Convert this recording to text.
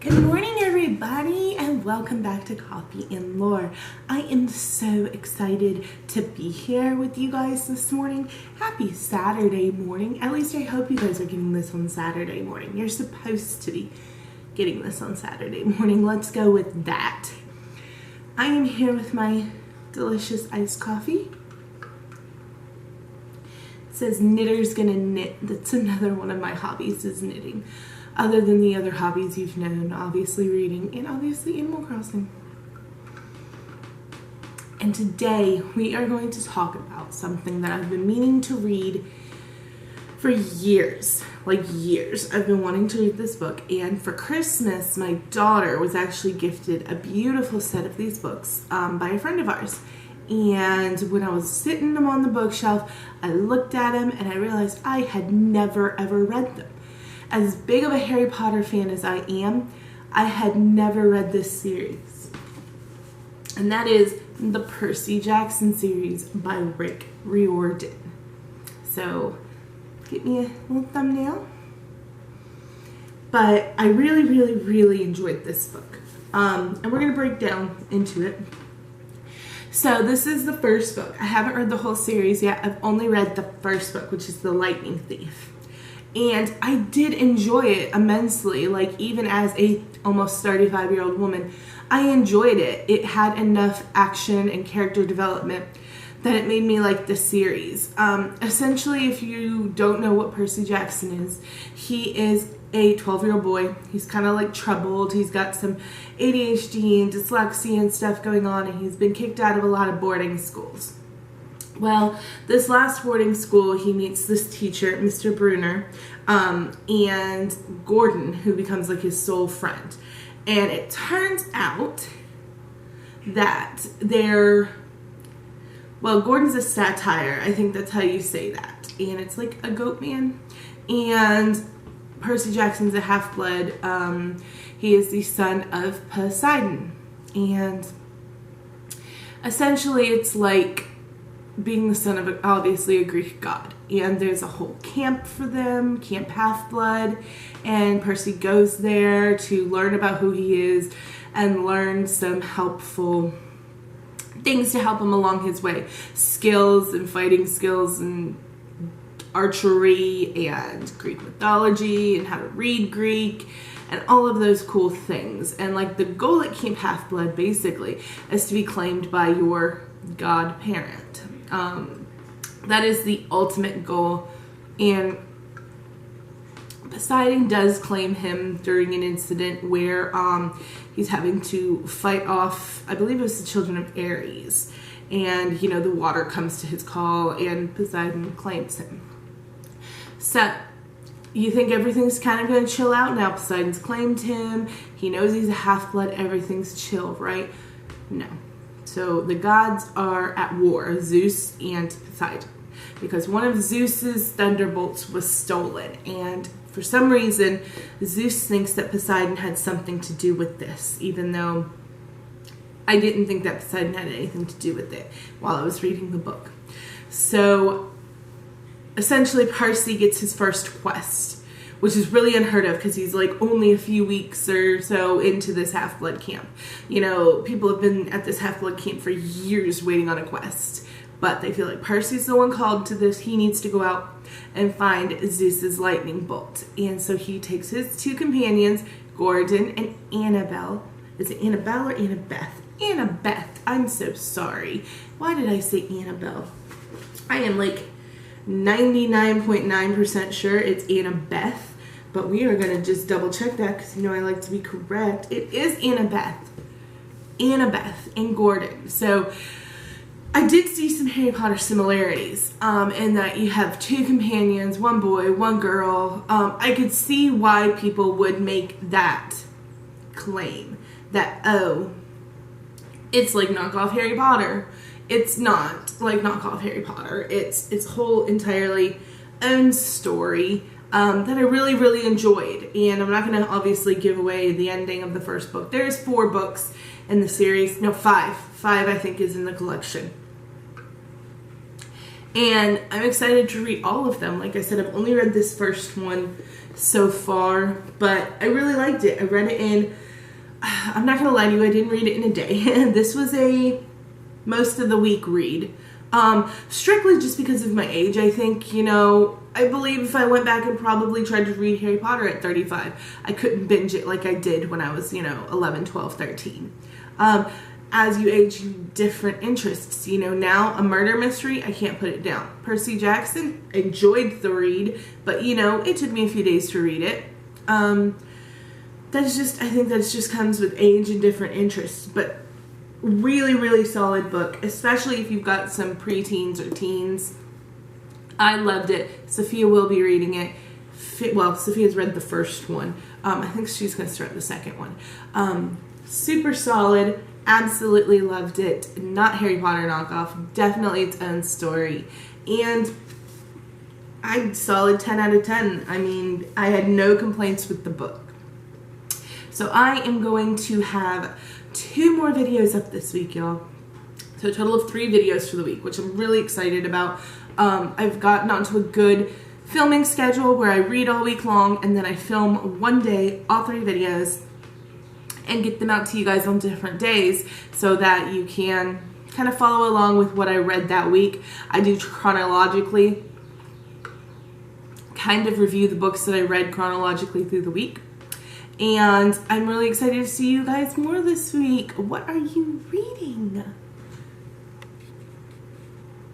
Good morning, everybody, and welcome back to Coffee and Lore. I am so excited to be here with you guys this morning. Happy Saturday morning. At least I hope you guys are getting this on Saturday morning. You're supposed to be getting this on Saturday morning. Let's go with that. I am here with my delicious iced coffee. It says knitter's gonna knit. That's another one of my hobbies, is knitting. Other than the other hobbies you've known, obviously reading and obviously Animal Crossing. And today we are going to talk about something that I've been meaning to read for years, like years. I've been wanting to read this book, and for Christmas my daughter was actually gifted a beautiful set of these books by a friend of ours. And when I was sitting them on the bookshelf, I looked at them and I realized I had never ever read them. As big of a Harry Potter fan as I am, I had never read this series. And that is the Percy Jackson series by Rick Riordan. So, get me a little thumbnail. But I really enjoyed this book. And we're going to break down into it. So this is the first book. I haven't read the whole series yet. I've only read the first book, which is The Lightning Thief. And I did enjoy it immensely. Like, even as a almost 35-year-old woman, I enjoyed it. It had enough action and character development that it made me like the series. Essentially, if you don't know what Percy Jackson is, he is a 12-year-old boy. He's kind of like troubled. He's got some ADHD and dyslexia and stuff going on, and he's been kicked out of a lot of boarding schools. Well, this last boarding school, he meets this teacher, Mr. Brunner, and Gordon, who becomes like his sole friend. And it turns out that Gordon's a satire. I think that's how you say that. And it's like a goat man. And Percy Jackson's a half-blood. He is the son of Poseidon. And essentially it's like being the son of obviously a Greek god. And there's a whole camp for them, Camp Half-Blood, and Percy goes there to learn about who he is and learn some helpful things to help him along his way. Skills and fighting skills and archery and Greek mythology and how to read Greek and all of those cool things. And like the goal at Camp Half-Blood basically is to be claimed by your godparent. That is the ultimate goal, and Poseidon does claim him during an incident where he's having to fight off, I believe it was the children of Ares, and the water comes to his call and Poseidon claims him. So you think everything's kind of going to chill out now. Poseidon's claimed him, he knows he's a half-blood, everything's chill, right? No. So the gods are at war, Zeus and Poseidon, because one of Zeus's thunderbolts was stolen, and for some reason Zeus thinks that Poseidon had something to do with this, even though I didn't think that Poseidon had anything to do with it while I was reading the book. So essentially Percy gets his first quest, which is really unheard of because he's like only a few weeks or so into this half-blood camp. People have been at this half-blood camp for years waiting on a quest, but they feel like Percy's the one called to this. He needs to go out and find Zeus's lightning bolt. And so he takes his two companions, Gordon and Annabelle. Is it Annabelle or Annabeth? Annabeth. I'm so sorry. Why did I say Annabelle? I am like 99.9% sure it's Annabeth. But we are going to just double check that because I like to be correct. It is Annabeth and Gordon. So I did see some Harry Potter similarities in that you have two companions, one boy, one girl. I could see why people would make that claim that, oh, it's like knockoff Harry Potter. It's not like knockoff Harry Potter. It's whole entirely own story. That I really enjoyed, and I'm not going to obviously give away the ending of the first book. There's 4 books in the series, no, 5 I think is in the collection, And I'm excited to read all of them. Like I said, I've only read this first one so far, but I really liked it. I read it in, I'm not going to lie to you, I didn't read it in a day. This was a most of the week read. Strictly just because of my age. I think, you know, I believe if I went back and probably tried to read Harry Potter at 35, I couldn't binge it like I did when I was, you know, 11, 12, 13. As you age, you different interests. You know, now a murder mystery, I can't put it down. Percy Jackson, enjoyed the read, but you know, it took me a few days to read it. That's just, I think that just comes with age and different interests, but really, really solid book, especially if you've got some preteens or teens. I loved it. Sophia will be reading it. Well, Sophia's read the first one. I think she's going to start the second one. Super solid. Absolutely loved it. Not Harry Potter knockoff. Definitely its own story. And I'm solid 10 out of 10. I mean, I had no complaints with the book. So I am going to have 2 more videos up this week, y'all. So a total of 3 videos for the week, which I'm really excited about. I've gotten onto a good filming schedule where I read all week long and then I film one day, all 3 videos, and get them out to you guys on different days so that you can kind of follow along with what I read that week. I do chronologically, kind of review the books that I read chronologically through the week. And I'm really excited to see you guys more this week. What are you reading?